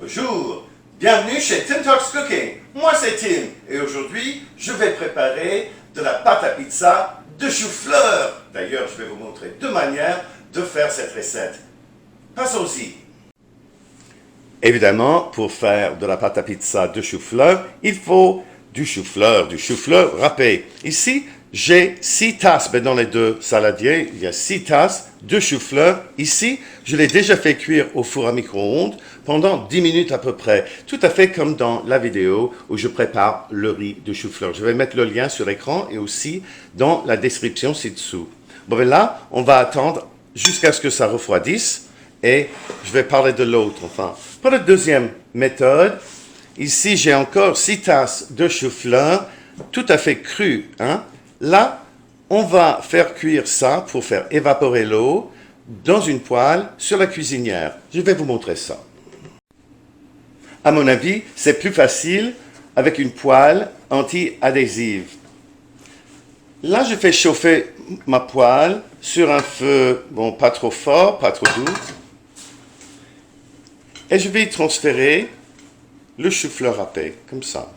Bonjour, bienvenue chez Tim Talks Cooking. Moi c'est Tim et aujourd'hui je vais préparer de la pâte à pizza de chou-fleur. D'ailleurs je vais vous montrer deux manières de faire cette recette. Passons-y. Évidemment, pour faire de la pâte à pizza de chou-fleur, il faut du chou-fleur râpé. Ici, j'ai 6 tasses, mais dans les deux saladiers, il y a 6 tasses de chou-fleur. Ici, je l'ai déjà fait cuire au four à micro-ondes pendant 10 minutes à peu près, tout à fait comme dans la vidéo où je prépare le riz de chou-fleur. Je vais mettre le lien sur l'écran et aussi dans la description ci-dessous. Bon, ben là, on va attendre jusqu'à ce que ça refroidisse et je vais parler de l'autre, enfin. Pour la deuxième méthode, ici, j'ai encore 6 tasses de chou-fleur tout à fait cru, hein. Là, on va faire cuire ça pour faire évaporer l'eau dans une poêle sur la cuisinière. Je vais vous montrer ça. À mon avis, c'est plus facile avec une poêle anti-adhésive. Là, je fais chauffer ma poêle sur un feu, bon, pas trop fort, pas trop doux. Et je vais y transférer le chou-fleur râpé, comme ça.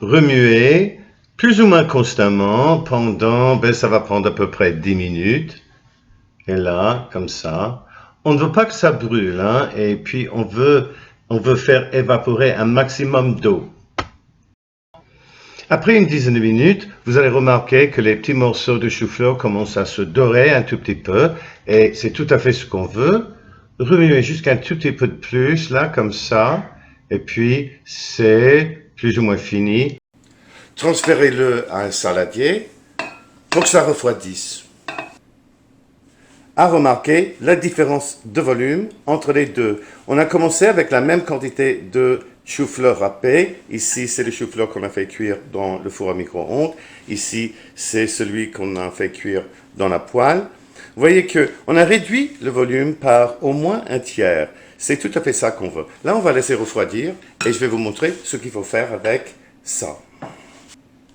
Remuer plus ou moins constamment pendant, ça va prendre à peu près 10 minutes. Et là, comme ça. On ne veut pas que ça brûle, hein, et puis on veut faire évaporer un maximum d'eau. Après une dizaine de minutes, vous allez remarquer que les petits morceaux de chou-fleur commencent à se dorer un tout petit peu, et c'est tout à fait ce qu'on veut. Remuer jusqu'à un tout petit peu de plus, là, comme ça, et puis c'est plus ou moins fini. Transférez-le à un saladier pour que ça refroidisse. À remarquer la différence de volume entre les deux. On a commencé avec la même quantité de chou-fleur râpé. Ici, c'est le chou-fleur qu'on a fait cuire dans le four à micro-ondes. Ici, c'est celui qu'on a fait cuire dans la poêle. Vous voyez qu'on a réduit le volume par au moins un tiers. C'est tout à fait ça qu'on veut. Là, on va laisser refroidir et je vais vous montrer ce qu'il faut faire avec ça.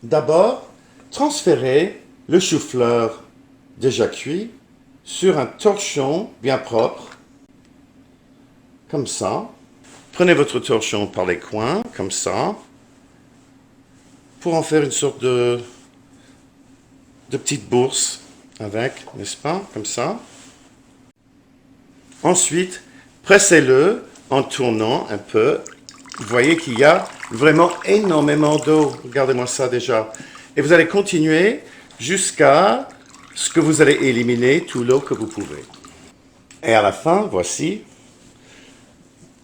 D'abord, transférez le chou-fleur déjà cuit sur un torchon bien propre, comme ça. Prenez votre torchon par les coins, comme ça, pour en faire une sorte de petite bourse avec, n'est-ce pas, comme ça. Ensuite, pressez-le en tournant un peu. Vous voyez qu'il y a vraiment énormément d'eau. Regardez-moi ça déjà. Et vous allez continuer jusqu'à ce que vous allez éliminer toute l'eau que vous pouvez. Et à la fin, voici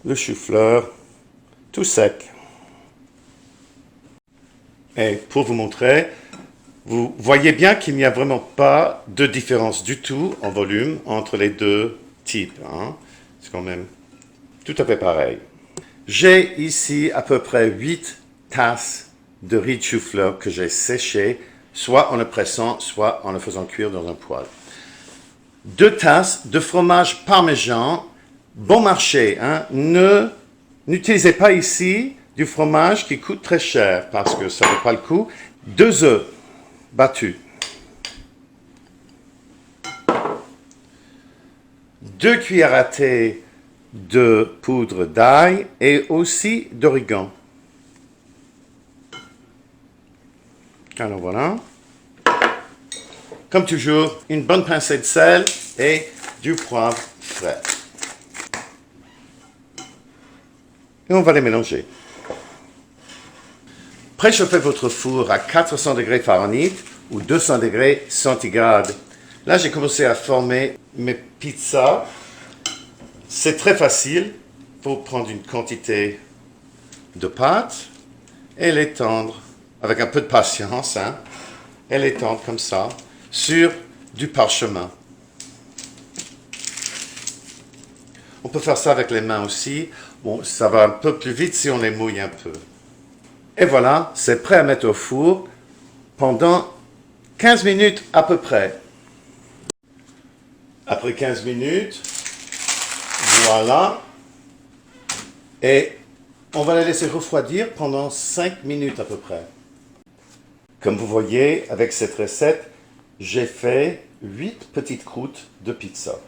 le chou-fleur tout sec. Et pour vous montrer, vous voyez bien qu'il n'y a vraiment pas de différence du tout en volume entre les deux types, hein. C'est quand même tout à fait pareil. J'ai ici à peu près 8 tasses de riz de chou-fleur que j'ai séché, soit en le pressant, soit en le faisant cuire dans un poêle. 2 tasses de fromage parmesan, bon marché, hein. N'utilisez pas ici du fromage qui coûte très cher parce que ça ne vaut pas le coup. 2 œufs battus. 2 cuillères à thé de poudre d'ail et aussi d'origan. Alors voilà. Comme toujours, une bonne pincée de sel et du poivre frais. Et on va les mélanger. Préchauffez votre four à 400 degrés Fahrenheit ou 200 degrés centigrades. Là, j'ai commencé à former mes pizzas. C'est très facile. Il faut prendre une quantité de pâte et l'étendre avec un peu de patience, hein, et l'étendre comme ça sur du parchemin. On peut faire ça avec les mains aussi. Bon, ça va un peu plus vite si on les mouille un peu. Et voilà, c'est prêt à mettre au four pendant 15 minutes à peu près. Après 15 minutes, voilà. Et on va les laisser refroidir pendant 5 minutes à peu près. Comme vous voyez, avec cette recette, j'ai fait 8 petites croûtes de pizza.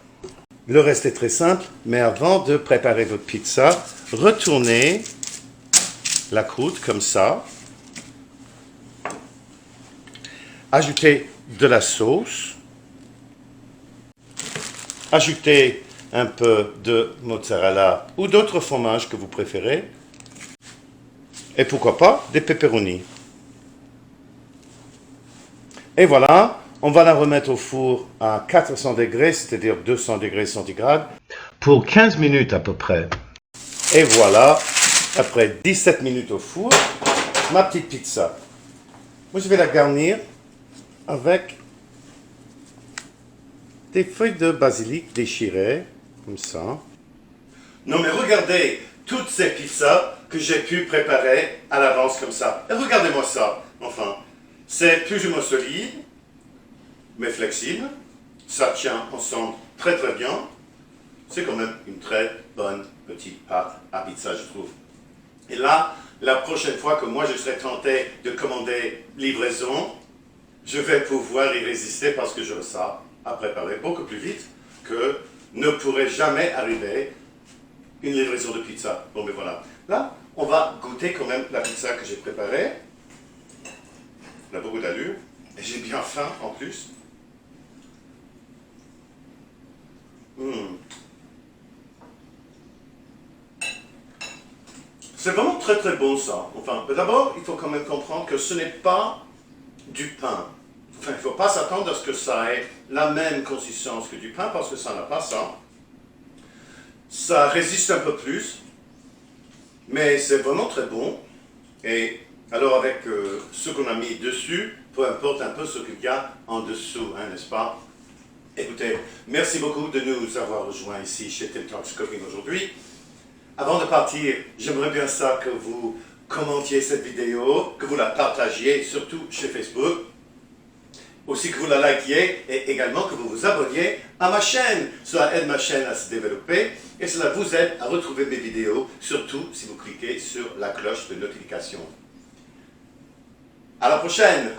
Le reste est très simple, mais avant de préparer votre pizza, retournez la croûte comme ça. Ajoutez de la sauce. Ajoutez un peu de mozzarella ou d'autres fromages que vous préférez. Et pourquoi pas des pepperonis. Et voilà, on va la remettre au four à 400 degrés, c'est-à-dire 200 degrés centigrades, pour 15 minutes à peu près. Et voilà, après 17 minutes au four, ma petite pizza. Moi, je vais la garnir avec des feuilles de basilic déchirées, comme ça. Non mais regardez toutes ces pizzas que j'ai pu préparer à l'avance comme ça. Et regardez-moi ça, enfin. C'est plus ou moins solide, mais flexible. Ça tient ensemble très très bien. C'est quand même une très bonne petite pâte à pizza, je trouve. Et là, la prochaine fois que moi je serai tenté de commander livraison, je vais pouvoir y résister parce que j'aurai ça à préparer beaucoup plus vite que ne pourrait jamais arriver une livraison de pizza. Bon, mais voilà. Là, on va goûter quand même la pizza que j'ai préparée. Elle a beaucoup d'allure. Et j'ai bien faim en plus. C'est vraiment très très bon ça. Enfin, d'abord, il faut quand même comprendre que ce n'est pas du pain. Enfin, il ne faut pas s'attendre à ce que ça ait la même consistance que du pain parce que ça n'a pas ça. Ça résiste un peu plus, mais c'est vraiment très bon. Et alors avec ce qu'on a mis dessus, peu importe un peu ce qu'il y a en dessous, hein, n'est-ce pas? Écoutez, merci beaucoup de nous avoir rejoints ici chez Tim Talks Cooking aujourd'hui. Avant de partir, j'aimerais bien ça que vous commentiez cette vidéo, que vous la partagiez, surtout chez Facebook. Aussi que vous la likiez et également que vous vous abonniez à ma chaîne. Cela aide ma chaîne à se développer et cela vous aide à retrouver mes vidéos, surtout si vous cliquez sur la cloche de notification. À la prochaine!